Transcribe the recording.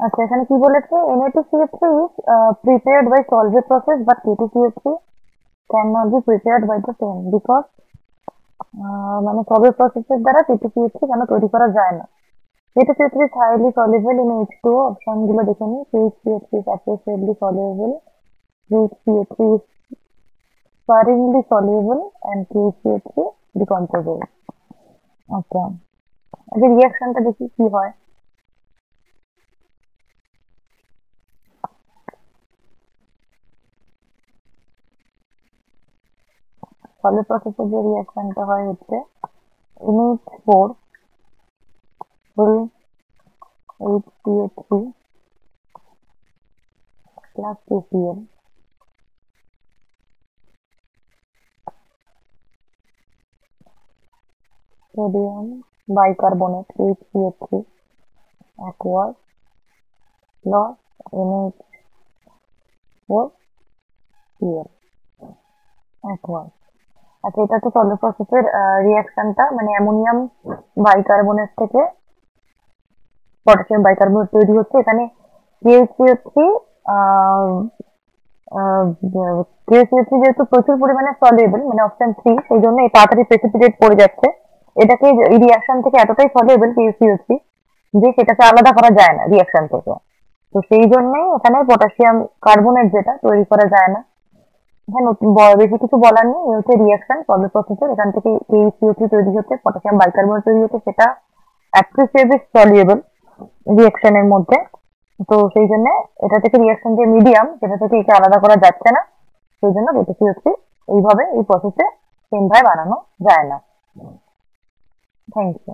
আচ্ছা, এখানে কি বলেছে? Na2CO3 is prepared by Solvay process, but K2CO3 cannot be prepared by the same because মানে Solvay process এর দ্বারা K2CO3 কেন তৈরি করা যায় না? K2CO3 is highly soluble in H2O, option গুলো দেখে নিই। KHCO3 is appreciably soluble, KHCO3 is sparingly soluble, and KHCO3 decomposable. আচ্ছা, আগে রিঅ্যাকশনটা দেখি কি হয়। সলিড প্রসেসের যে রিঅ্যাকশনটা হয় হচ্ছে NH4 will HCO3 plus KCl sodium bicarbonate HCO3 aqueous plus NH4 Cl aqueous। আচ্ছা, এটা তো সলিড প্রসেসের রিঅ্যাকশনটা, মানে অ্যামোনিয়াম বাইকার্বনেট থেকে পটাশিয়াম বাইকার্বনেট তৈরি হচ্ছে। এখানে KCO3 KCO3 যেহেতু প্রচুর পরিমাণে সলিউবল, মানে অপশন 3, সেই জন্য এই তাড়াতাড়ি প্রেসিপিটেট পড়ে যাচ্ছে। এটাকে এই রিঅ্যাকশন থেকে এতটাই সলিউবল KCO3 যে সেটাকে আলাদা করা যায় না রিঅ্যাকশন থেকে। তো সেই জন্যই এখানে পটাশিয়াম কার্বনেট যেটা তৈরি করা যায় না। হ্যাঁ, বেশি কিছু বলার নেই। এই হচ্ছে রিঅ্যাকশন সলিড প্রসেসের। এখান থেকে KCO3 তৈরি হচ্ছে, পটাশিয়াম বাইকার্বনেট তৈরি হচ্ছে, সেটা অ্যাপ্রিসিয়েবলি সলিউবল রিঅ্যাকশনের মধ্যে। তো সেই জন্য এটা থেকে রিঅ্যাকশন যে মিডিয়াম, সেটা থেকে একে আলাদা করা যাচ্ছে না। সেই জন্য KCO3 এইভাবে এই প্রসেসে সেম ভাবে বানানো যায় না। Thank you.